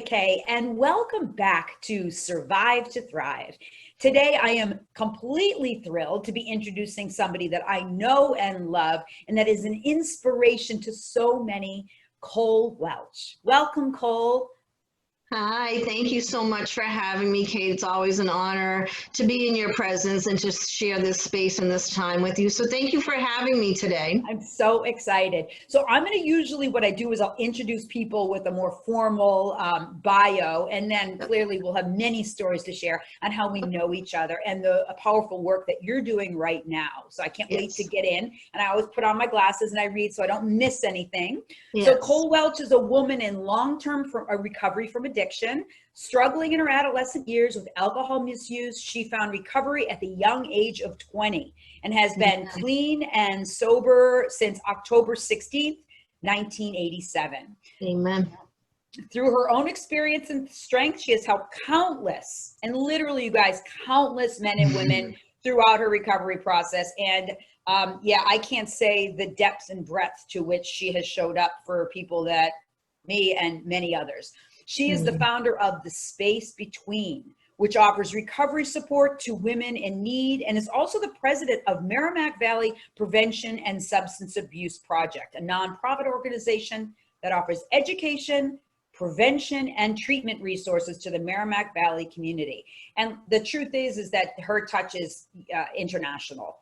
Kay, and welcome back to Survive to Thrive. Today, I am completely thrilled to be introducing somebody that I know and love, and that is an inspiration to so many, Cole Welch. Welcome, Cole. Hi, thank you so much for having me, Kate. It's always an honor to be in your presence and to share this space and this time with you. So thank you for having me today. I'm so excited. So I'm going to usually, what I do is I'll introduce people with a more formal bio, and then clearly we'll have many stories to share on how we know each other and the powerful work that you're doing right now. So I can't wait to get in, and I always put on my glasses and I read so I don't miss anything. So Cole Welch is a woman in long-term recovery from addiction, struggling in her adolescent years with alcohol misuse. She found recovery at the young age of 20 and has been clean and sober since October 16th, 1987. Amen. Through her own experience and strength, she has helped countless, and literally, you guys, countless men and women throughout her recovery process. And I can't say the depths and breadth to which she has showed up for people that me and many others. She is the founder of The Space Between, which offers recovery support to women in need, and is also the president of Merrimack Valley Prevention and Substance Abuse Project, a nonprofit organization that offers education, prevention, and treatment resources to the Merrimack Valley community. And the truth is that her touch is international.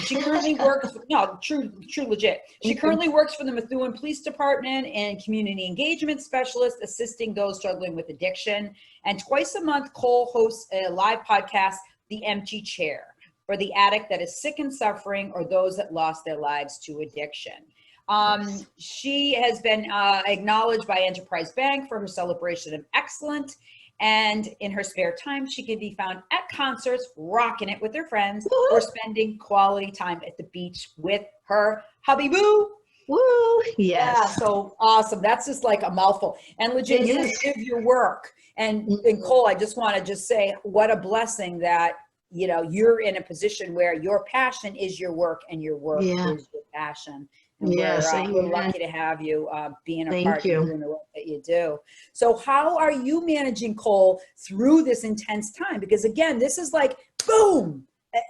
She currently works, true legit. She currently works for the Methuen Police Department and community engagement specialist, assisting those struggling with addiction. And twice a month, Cole hosts a live podcast, The Empty Chair, for the addict that is sick and suffering or those that lost their lives to addiction. She has been acknowledged by Enterprise Bank for her celebration of excellence. And in her spare time, she can be found at concerts, rocking it with her friends, or spending quality time at the beach with her hubby boo. Woo! Yes. Yeah, so awesome. That's just like a mouthful. And legit, you live your work. And Cole, I just want to say what a blessing that, you know, you're in a position where your passion is your work and your work is your passion. And we're lucky to have you being a part of doing the work that you do. So how are you managing, Cole, through this intense time? Because again, this is like, boom,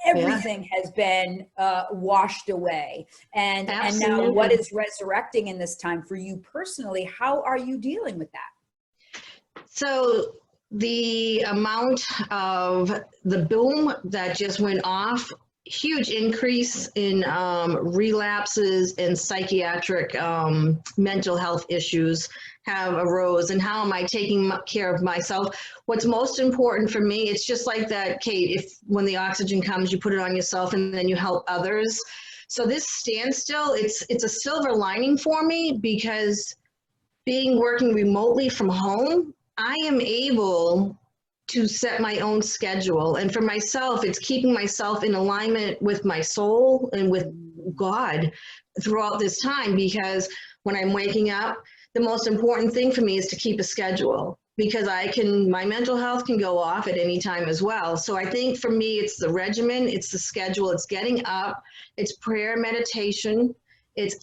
everything has been washed away. And now what is resurrecting in this time for you personally? How are you dealing with that? So the amount of the boom that just went off, huge increase in relapses and psychiatric mental health issues have arose. And how am I taking care of myself? What's most important for me, it's just like that, Kate, if when the oxygen comes, you put it on yourself and then you help others. So this standstill, it's a silver lining for me, because working remotely from home, I am able to set my own schedule. And for myself, it's keeping myself in alignment with my soul and with God throughout this time, because when I'm waking up, the most important thing for me is to keep a schedule, because my mental health can go off at any time as well. So I think for me, it's the regimen, it's the schedule, it's getting up, it's prayer, meditation, it's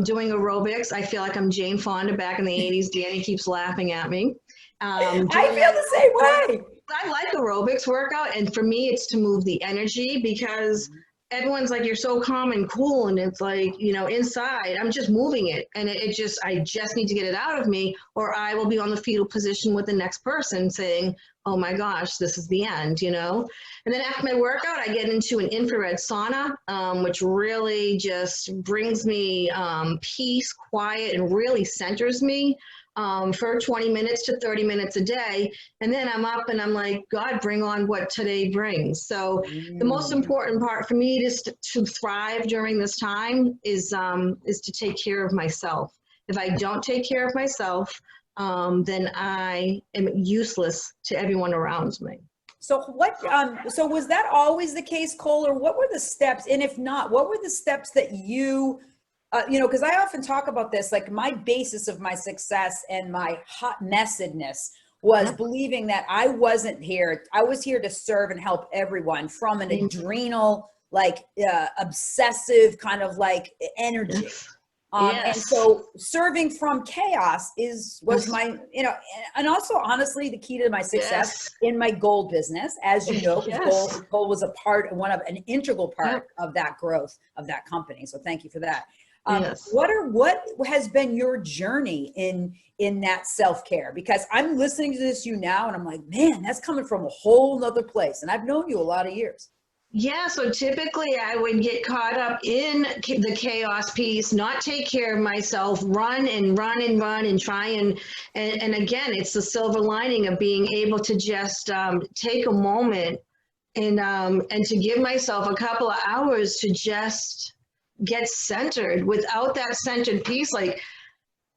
doing aerobics. I feel like I'm Jane Fonda back in the 80s. Danny keeps laughing at me. I feel the same way. I like aerobics workout, and for me, it's to move the energy, because everyone's like, you're so calm and cool, and it's like, you know, inside, I'm just moving it, and I just need to get it out of me, or I will be on the fetal position with the next person saying, oh my gosh, this is the end, you know? And then after my workout, I get into an infrared sauna, which really just brings me peace, quiet, and really centers me. For 20 minutes to 30 minutes a day. And then I'm up and I'm like, God, bring on what today brings. So the most important part for me is to thrive during this time is to take care of myself. If I don't take care of myself, then I am useless to everyone around me. So so was that always the case, Cole, or what were the steps? And if not, what were the steps that you because I often talk about this, like my basis of my success and my hot messedness was believing that I wasn't here. I was here to serve and help everyone from an adrenal, like obsessive kind of like energy. And Yes. so serving from chaos was Yes. my, and also honestly, the key to my success Yes. in my gold business, as you know, because Yes. gold was an integral part Yep. of that growth of that company. So thank you for that. Yes. What has been your journey in that self-care? Because I'm listening to this you now and I'm like, man, that's coming from a whole nother place. And I've known you a lot of years. Yeah, so typically I would get caught up in the chaos piece, not take care of myself, run and run and run and try and again, it's the silver lining of being able to just take a moment and to give myself a couple of hours to just get centered. Without that centered piece, like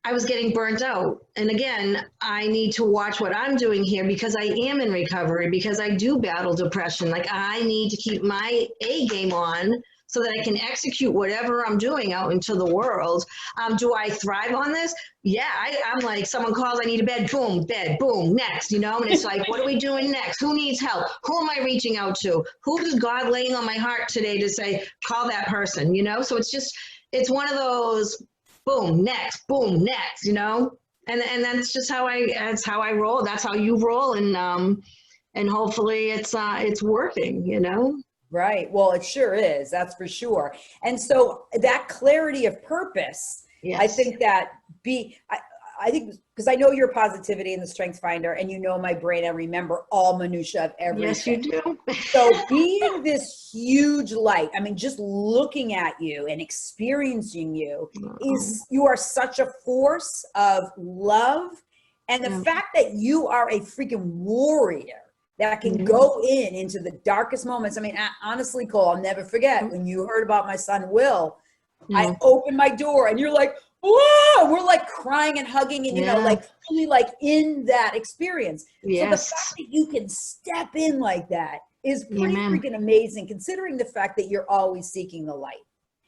I was getting burnt out. And again, I need to watch what I'm doing here because I am in recovery, because I do battle depression. Like I need to keep my A game on so that I can execute whatever I'm doing out into the world. Do I thrive on this? Yeah, I'm like, someone calls, I need a bed, boom, next, And it's like, what are we doing next? Who needs help? Who am I reaching out to? Who is God laying on my heart today to say, call that person, So it's one of those, boom, next, and that's just how I roll. That's how you roll, and hopefully it's working. Right. Well, it sure is. That's for sure. And so that clarity of purpose, Yes. I think I think because I know your positivity and the strength finder, and my brain, I remember all minutia of everything. Yes, you do. So being this huge light, I mean, just looking at you and experiencing you you are such a force of love. And the fact that you are a freaking warrior that can go into the darkest moments. I mean, honestly, Cole, I'll never forget when you heard about my son, Will, I opened my door and you're like, whoa, we're like crying and hugging and, like fully like in that experience. Yes. So the fact that you can step in like that is pretty freaking amazing, considering the fact that you're always seeking the light.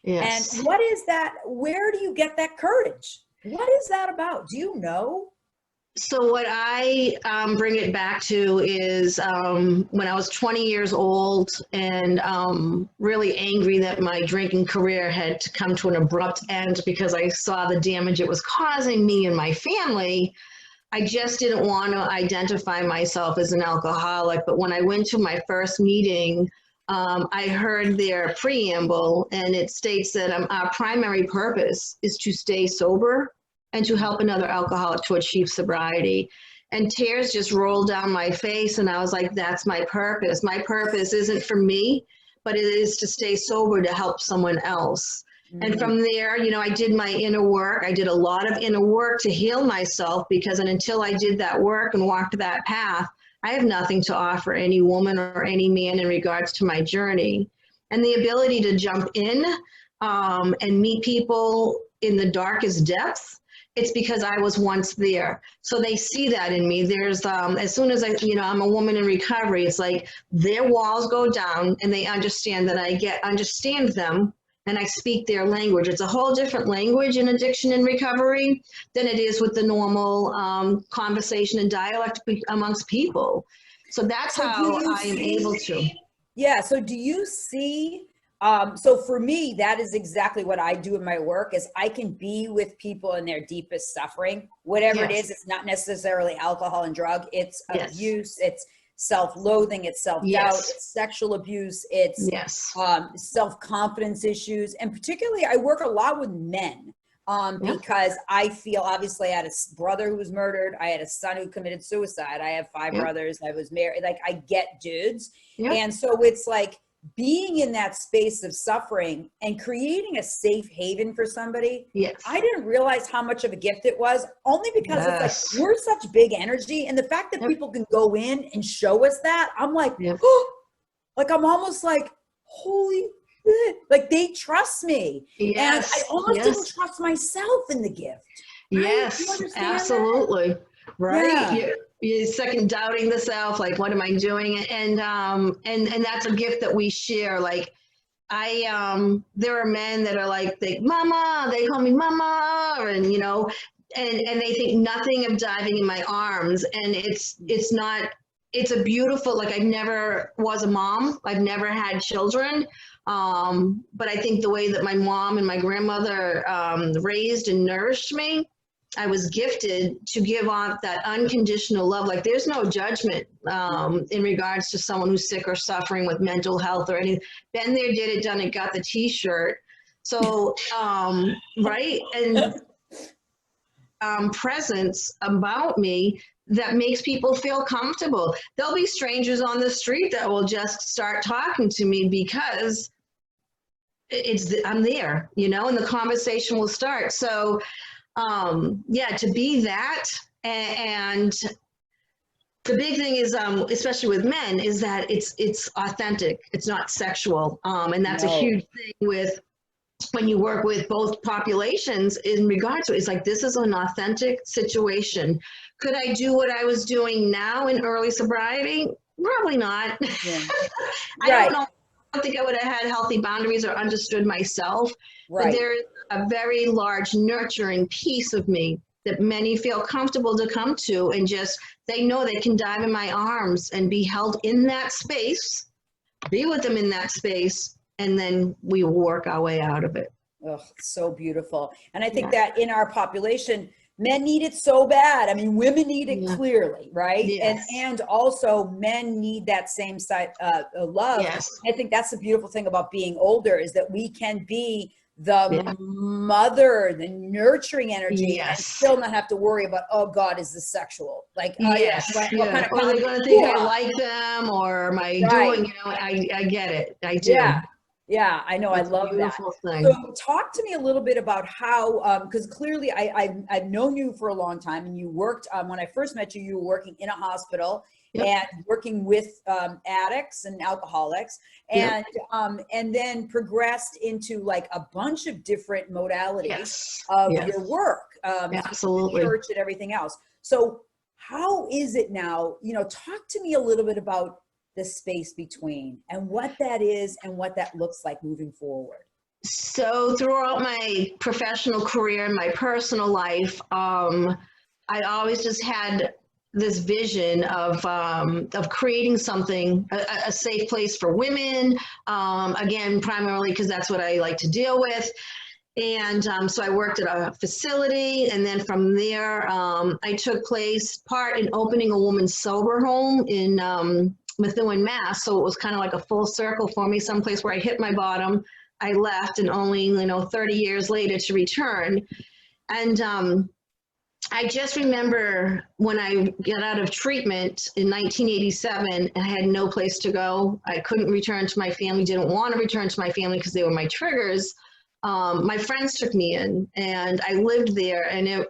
Yes. And what is that? Where do you get that courage? What is that about? Do you know? So what I bring it back to is when I was 20 years old and really angry that my drinking career had to come to an abrupt end because I saw the damage it was causing me and my family. I just didn't want to identify myself as an alcoholic. But when I went to my first meeting, I heard their preamble, and it states that our primary purpose is to stay sober and to help another alcoholic to achieve sobriety. And tears just rolled down my face, and I was like, that's my purpose. My purpose isn't for me, but it is to stay sober to help someone else. And from there, I did my inner work. I did a lot of inner work to heal myself, because until I did that work and walked that path, I have nothing to offer any woman or any man in regards to my journey. And the ability to jump in and meet people in the darkest depths, it's because I was once there. So they see that in me. There's, as soon as I'm a woman in recovery, it's like their walls go down and they understand that I understand them and I speak their language. It's a whole different language in addiction and recovery than it is with the normal conversation and dialect amongst people. So that's how I am able to. Yeah. So do you see, so for me, that is exactly what I do in my work, is I can be with people in their deepest suffering, whatever it is. It's not necessarily alcohol and drug. It's abuse. It's self-loathing. It's self-doubt. It's sexual abuse. It's self-confidence issues. And particularly, I work a lot with men because I feel, obviously, I had a brother who was murdered. I had a son who committed suicide. I have 5 brothers. I was married. Like, I get dudes. And so it's like, being in that space of suffering and creating a safe haven for somebody, I didn't realize how much of a gift it was, only because it's like, we're such big energy. And the fact that people can go in and show us that, I'm like, oh, like, I'm almost like, holy shit. Like, they trust me. And I almost didn't trust myself in the gift. Right? Yes, absolutely. That? Right. You're second doubting the self, like, what am I doing? And that's a gift that we share. Like, there are men that are like, mama, they call me mama, and and they think nothing of diving in my arms. And it's not it's a beautiful, like I never was a mom. I've never had children. But I think the way that my mom and my grandmother raised and nourished me, I was gifted to give off that unconditional love. Like there's no judgment in regards to someone who's sick or suffering with mental health or anything. Been there, did it, done it, got the t-shirt. So, right. And presence about me that makes people feel comfortable. There'll be strangers on the street that will just start talking to me because I'm there, you know, and the conversation will start. So, yeah, to be that. And the big thing is, especially with men, is that it's authentic. It's not sexual. And that's a huge thing with when you work with both populations in regards to it's like, this is an authentic situation. Could I do what I was doing now in early sobriety? Probably not. Yeah. I don't know. I don't think I would have had healthy boundaries or understood myself. But there is a very large nurturing piece of me that many feel comfortable to come to, and just they know they can dive in my arms and be held in that space, be with them in that space, and then we work our way out of it. Oh, so beautiful. And I think that in our population, men need it so bad. I mean, women need it clearly, right? Yes. And also men need that same side love. Yes. I think that's the beautiful thing about being older, is that we can be the mother, the nurturing energy, and still not have to worry about, oh God, is this sexual? Like, what kind of are they going to think I like them, or am I doing, you know, I get it. I do. Yeah, I know. That's I love that. thing. So talk to me a little bit about how, because clearly I've known you for a long time, and you worked, when I first met you, you were working in a hospital and working with addicts and alcoholics, and then progressed into like a bunch of different modalities of your work, absolutely, church and everything else. So how is it now? You know, talk to me a little bit about the space between and what that is and what that looks like moving forward. So throughout my professional career and my personal life, I always just had this vision of creating something, a safe place for women, again, primarily because that's what I like to deal with. And so I worked at a facility, and then from there, I took part in opening a woman's sober home in Methuen, Mass. So it was kind of like a full circle for me, someplace where I hit my bottom, I left, and only 30 years later to return. And I just remember when I got out of treatment in 1987, I had no place to go. I couldn't return to my family, didn't want to return to my family because they were my triggers. My friends took me in, and I lived there, and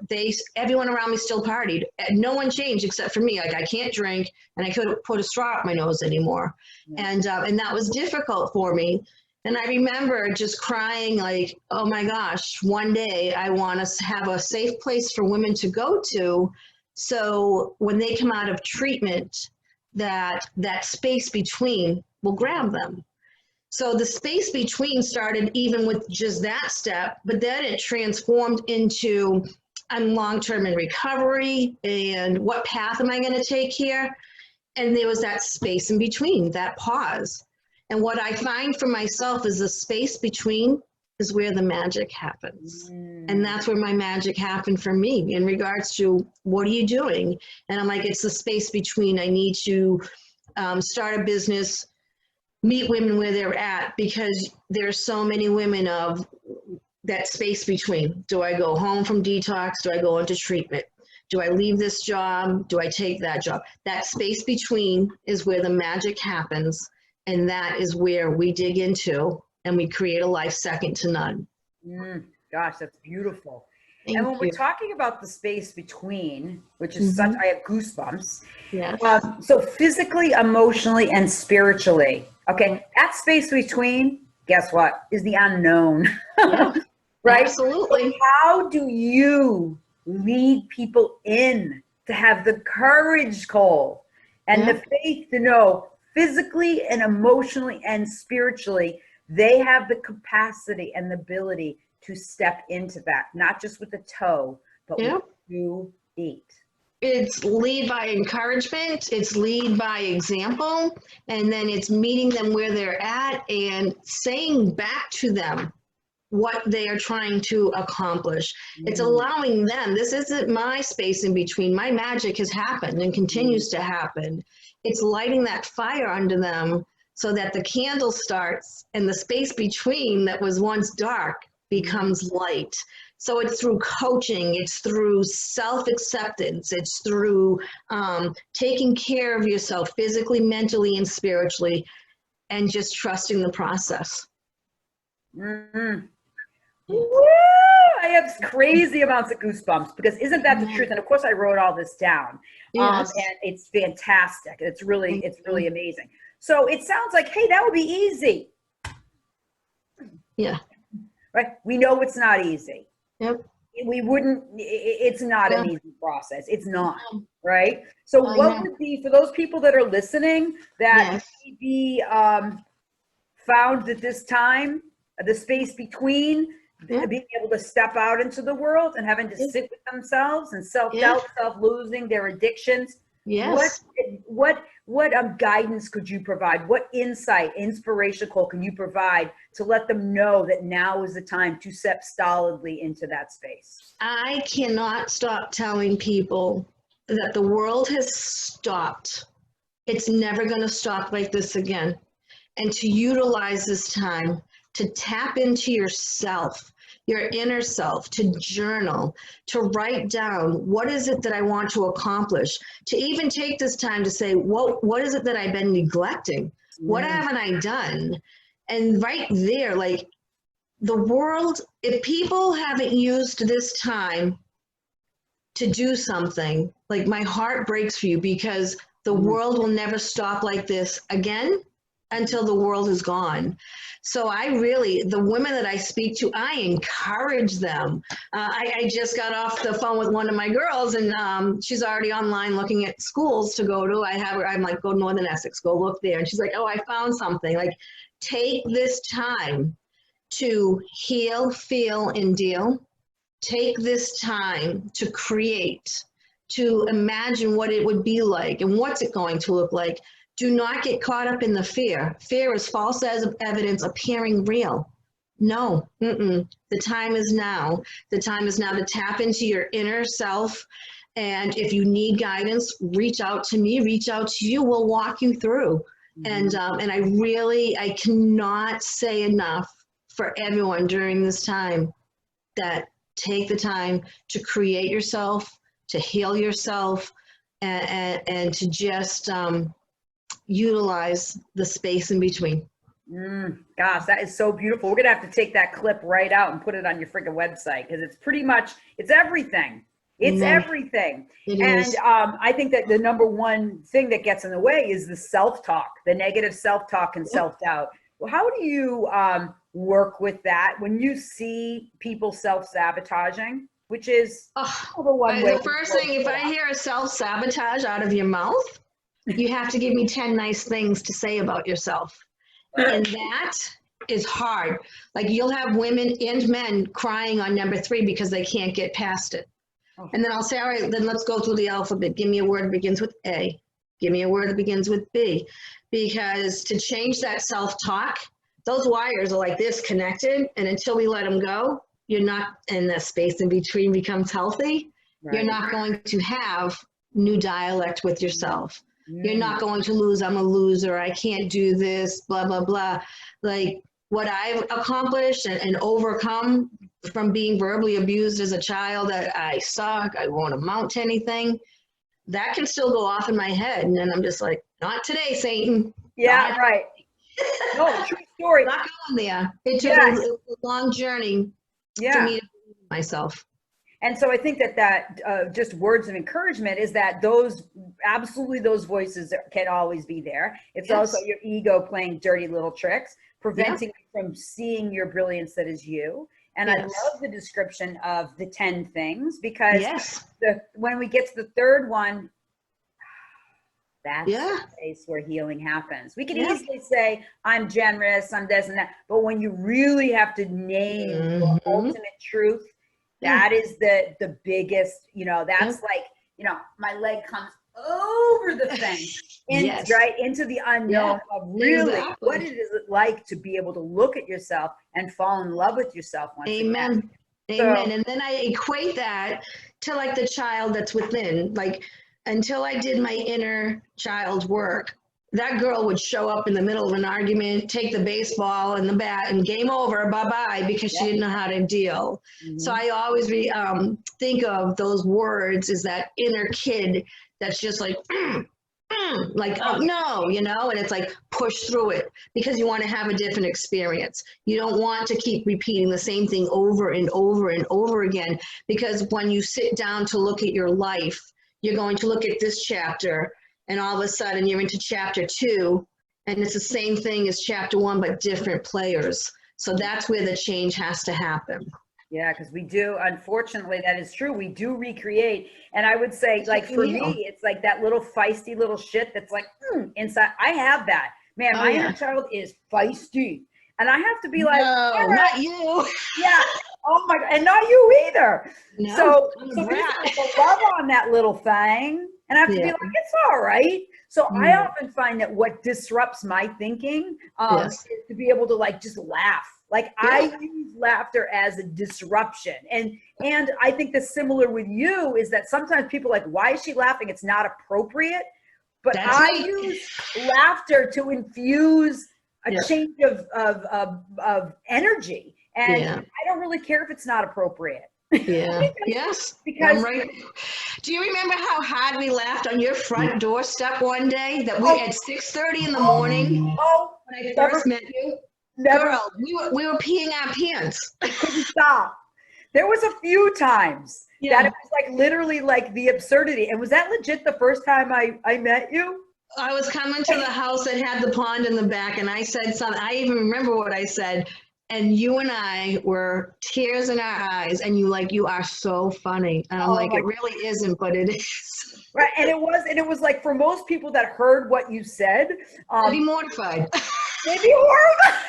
everyone around me still partied. No one changed except for me. Like, I can't drink, and I couldn't put a straw up my nose anymore. And that was difficult for me. And I remember just crying like, oh my gosh, one day I want to have a safe place for women to go to. So when they come out of treatment, that space between will grab them. So the space between started even with just that step, but then it transformed into I'm long-term in recovery, and what path am I going to take here? And there was that space in between, that pause. And what I find for myself is the space between is where the magic happens. And that's where my magic happened for me in regards to what are you doing? And I'm like, it's the space between. I need to start a business, meet women where they're at, because there's so many women of that space between. Do I go home from detox? Do I go into treatment? Do I leave this job? Do I take that job? That space between is where the magic happens. And that is where we dig into and we create a life second to none. Gosh, that's beautiful. Thank and when you. we're talking about the space between, which is such, I have goosebumps. Yes. So physically, emotionally, and spiritually. Okay, that space between, guess what, is the unknown. Yeah, right? Absolutely. So how do you lead people in to have the courage, Cole, and the faith to know physically and emotionally and spiritually, they have the capacity and the ability to step into that, not just with the toe, but with 2 feet. It's lead by encouragement, it's lead by example, and then it's meeting them where they're at and saying back to them what they are trying to accomplish. It's allowing them, this isn't my space in between. My magic has happened and continues to happen. It's lighting that fire under them so that the candle starts and the space between that was once dark becomes light. So it's through coaching, it's through self-acceptance, it's through taking care of yourself physically, mentally, and spiritually, and just trusting the process. Mm-hmm. Woo! I have crazy amounts of goosebumps because isn't that the truth? And of course, I wrote all this down, Yes. and it's fantastic. It's really amazing. So it sounds like, hey, that would be easy. Yeah. Right? We know it's not easy. Yep. We wouldn't. It's not an easy process. It's not. Right? So what would be for those people that are listening that maybe found that this time, the space between being able to step out into the world and having to sit with themselves and self-doubt, self-losing their addictions. Yes. What guidance could you provide? What insight, inspiration, Cole, can you provide to let them know that now is the time to step solidly into that space? I cannot stop telling people that the world has stopped. It's never going to stop like this again. And to utilize this time to tap into yourself, your inner self, to journal, to write down what is it that I want to accomplish, to even take this time to say, what is it that I've been neglecting? What haven't I done? And right there, like the world, if people haven't used this time to do something, like my heart breaks for you because the world will never stop like this again until the world is gone. So I really, the women that I speak to, I encourage them. I just got off the phone with one of my girls and she's already online looking at schools to go to. I'm like, go to Northern Essex, go look there. And she's like, oh, I found something. Like, take this time to heal, feel, and deal. Take this time to create, to imagine what it would be like and what's it going to look like. Do not get caught up in the fear. Fear is false evidence appearing real. No, the time is now. The time is now to tap into your inner self. And if you need guidance, reach out to me, reach out to you. We'll walk you through. And I cannot say enough for everyone during this time that take the time to create yourself, to heal yourself, and to just utilize the space in between. Gosh, that is so beautiful. We're gonna have to take that clip right out and put it on your freaking website because it's pretty much, it's everything. It's everything. I think that the number one thing that gets in the way is the self-talk, the negative self-talk and self-doubt. Well, how do you work with that when you see people self-sabotaging, which is the one way? The first thing, if I hear a self-sabotage out of your mouth, you have to give me 10 nice things to say about yourself. And that is hard. Like you'll have women and men crying on number 3 because they can't get past it. And then I'll say, all right, then let's go through the alphabet. Give me a word that begins with A. Give me a word that begins with B. Because to change that self-talk, those wires are like this connected. And until we let them go, you're not, and the space in between becomes healthy. You're not going to have new dialect with yourself. You're not going to lose, I'm a loser, I can't do this, blah, blah, blah. Like what I've accomplished and overcome from being verbally abused as a child, that I suck, I won't amount to anything, that can still go off in my head. And then I'm just like, not today, Satan. Yeah, right. No, true story. Not going there. It took a long journey to meet myself. And so I think that just words of encouragement is that those voices can always be there. It's also your ego playing dirty little tricks, preventing you from seeing your brilliance that is you. And I love the description of the 10 things because when we get to the third one, that's the place where healing happens. We can easily say, I'm generous, I'm this and that. But when you really have to name the ultimate truth, that is the biggest, that's like my leg comes over the fence, Yes. right into the unknown of really exactly. what it is like to be able to look at yourself and fall in love with yourself once Amen. again. Amen. And then I equate that to like the child that's within. Like until I did my inner child work, that girl would show up in the middle of an argument, take the baseball and the bat, and game over, bye-bye, because she didn't know how to deal. So I always think of those words as that inner kid that's just like, like, oh no, and it's like push through it because you want to have a different experience. You don't want to keep repeating the same thing over and over and over again, because when you sit down to look at your life, you're going to look at this chapter and all of a sudden you're into chapter 2 and it's the same thing as chapter 1 but different players. So that's where the change has to happen. Yeah, because we do, unfortunately, that is true. We do recreate. And I would say, like, for me, it's like that little feisty little shit that's like, inside. I have that. Man, my inner child is feisty. And I have to be like, no, not you. Yeah. Oh my God. And not you either. No, so there's like a love on that little thing. And I have to be like, it's all right. So I often find that what disrupts my thinking is to be able to like just laugh. Like I use laughter as a disruption. And I think that's similar with you is that sometimes people are like, why is she laughing? It's not appropriate. But I use laughter to infuse a change of energy. And I don't really care if it's not appropriate. Yeah. Yes. Because I'm right. Do you remember how hard we laughed on your front doorstep one day that we at 6:30 in the morning? When I first met you. Girl, we were peeing our pants. Couldn't stop. There was a few times that it was like literally like the absurdity. And was that legit the first time I met you? I was coming to the house that had the pond in the back and I said something. I even remember what I said. And you and I were tears in our eyes and you are so funny. And I'm like, it really isn't, but it is. Right. And it was like for most people that heard what you said. They'd be mortified. They'd be horrified.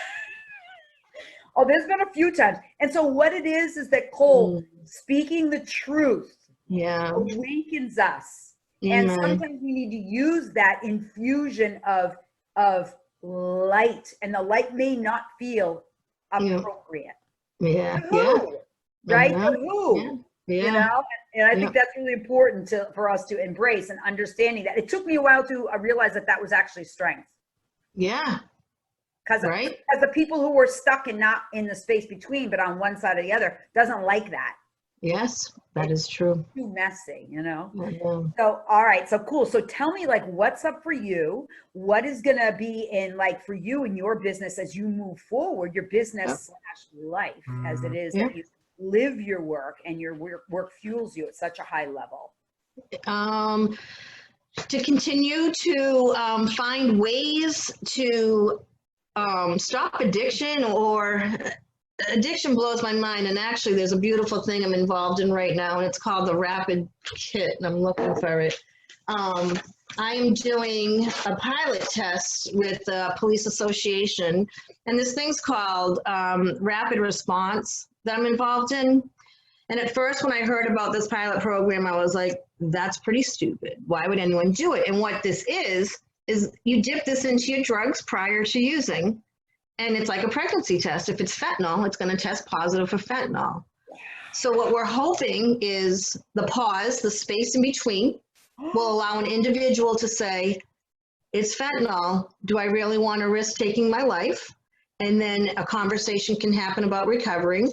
Oh, there's been a few times. And so what it is that Cole, speaking the truth awakens us. And sometimes we need to use that infusion of light. And the light may not feel appropriate. Yeah. Right? To who? Yeah. And I think that's really important for us to embrace and understanding that. It took me a while to realize that was actually strength. Yeah. Because the people who were stuck and not in the space between, but on one side or the other, doesn't like that. Yes, that is true. Too messy, So, all right. So cool. So tell me like, what's up for you? What is going to be in like for you and your business as you move forward, your business / life as it is that you live your work and your work fuels you at such a high level? To continue to find ways to stop addiction, or addiction blows my mind. And actually there's a beautiful thing I'm involved in right now, and it's called the Rapid Kit, and I'm looking for it. I'm doing a pilot test with the police association, and this thing's called Rapid Response that I'm involved in. And at first when I heard about this pilot program, I was like, that's pretty stupid. Why would anyone do it? And what this is you dip this into your drugs prior to using, and it's like a pregnancy test. If it's fentanyl, it's going to test positive for fentanyl. So what we're hoping is the pause, the space in between, will allow an individual to say, it's fentanyl. Do I really want to risk taking my life? And then a conversation can happen about recovering,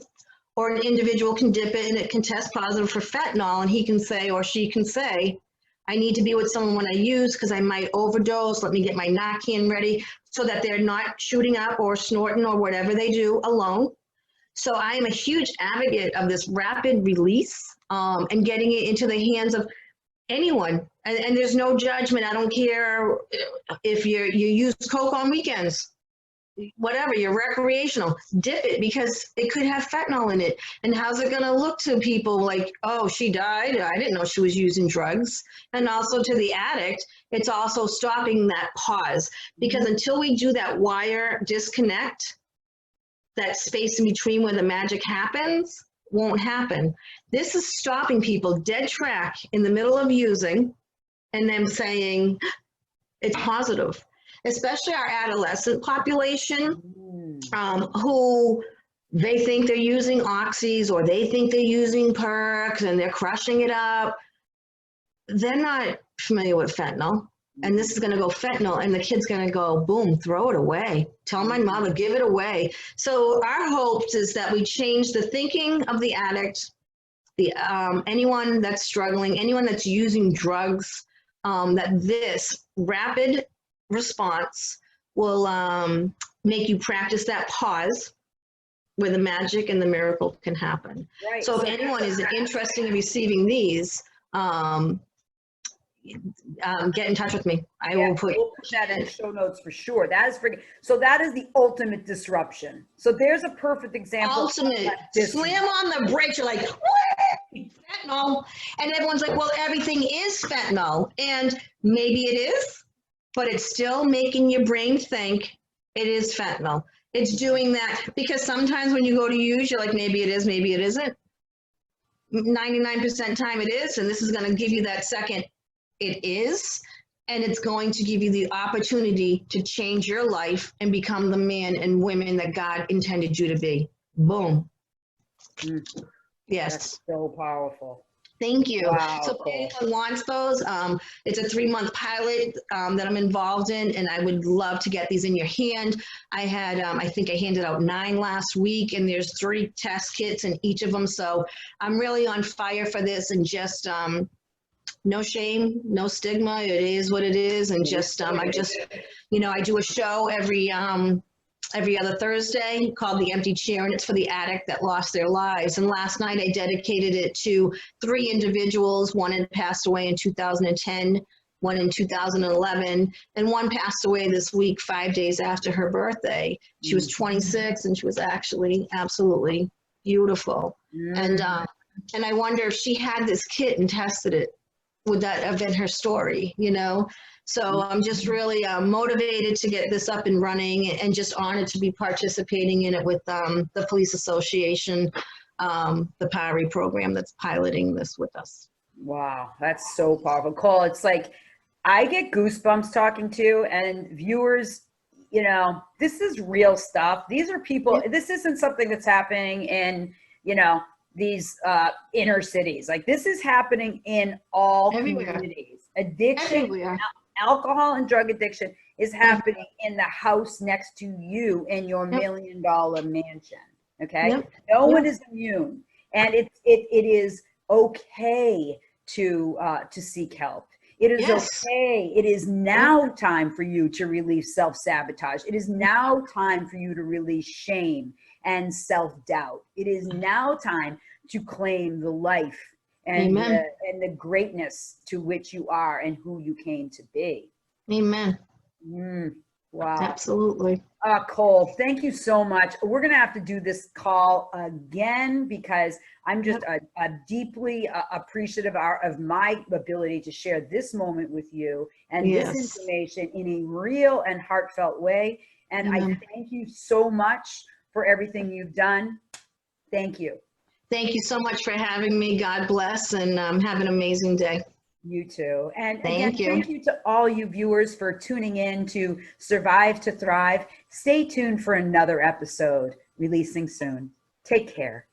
or an individual can dip it and it can test positive for fentanyl, and he can say, or she can say, I need to be with someone when I use because I might overdose. Let me get my Narcan ready so that they're not shooting up or snorting or whatever they do alone. So I am a huge advocate of this rapid release and getting it into the hands of anyone. And there's no judgment. I don't care if you use Coke on weekends. Whatever, you're recreational, dip it because it could have fentanyl in it. And how's it going to look to people like, oh, she died, I didn't know she was using drugs. And also to the addict, it's also stopping that pause, because until we do that wire disconnect, that space in between where the magic happens, won't happen. This is stopping people dead track in the middle of using and them saying it's positive, especially our adolescent population, who they think they're using oxys or they think they're using perks and they're crushing it up. They're not familiar with fentanyl. And this is going to go fentanyl, and the kid's going to go, boom, throw it away. Tell my mother, give it away. So our hopes is that we change the thinking of the addict, the anyone that's struggling, anyone that's using drugs, that this rapid response will make you practice that pause where the magic and the miracle can happen. Right. So if anyone is interested in receiving these, get in touch with me. We'll put that in the show notes for sure. That is so that is the ultimate disruption. So there's a perfect example. Ultimate. Slam on the brakes. You're like, what? Fentanyl. And everyone's like, well, everything is fentanyl. And maybe it is, but it's still making your brain think it is fentanyl. It's doing that because sometimes when you go to use, you're like, maybe it is, maybe it isn't. 99% time it is. And this is going to give you that second it is, and it's going to give you the opportunity to change your life and become the man and women that God intended you to be. Boom. Yes. That's so powerful. Thank you. Wow, so cool. if anyone wants those, it's a 3-month pilot that I'm involved in, and I would love to get these in your hand. I had, I think I handed out 9 last week, and there's 3 test kits in each of them. So I'm really on fire for this, and just no shame, no stigma. It is what it is. And just, I just, I do a show every other Thursday called The Empty Chair, and it's for the addict that lost their lives. And last night I dedicated it to 3 individuals. One had passed away in 2010, one in 2011, and one passed away this week, 5 days after her birthday. She was 26, and she was actually absolutely beautiful. And I wonder if she had this kit and tested it, would that have been her story, So I'm just really motivated to get this up and running, and just honored to be participating in it with the Police Association, the C.A.R.E.S program that's piloting this with us. Wow, that's so powerful. Cole, it's like I get goosebumps talking to, and viewers, this is real stuff. These are people, this isn't something that's happening in, these inner cities. Like, this is happening in all communities. Addiction, alcohol and drug addiction is happening in the house next to you in your $1 million mansion. Okay. No one is immune, and it is okay to seek help. It is okay. It is now time for you to release self-sabotage. It is now time for you to release shame and self-doubt. It is now time to claim the life and the greatness to which you are and who you came to be. Amen. Wow. Absolutely. Cole, thank you so much. We're going to have to do this call again, because I'm just deeply appreciative of my ability to share this moment with you and this information in a real and heartfelt way. And I thank you so much for everything you've done. Thank you. Thank you so much for having me. God bless, and have an amazing day. You too. And again, thank you to all you viewers for tuning in to Survive to Thrive. Stay tuned for another episode releasing soon. Take care.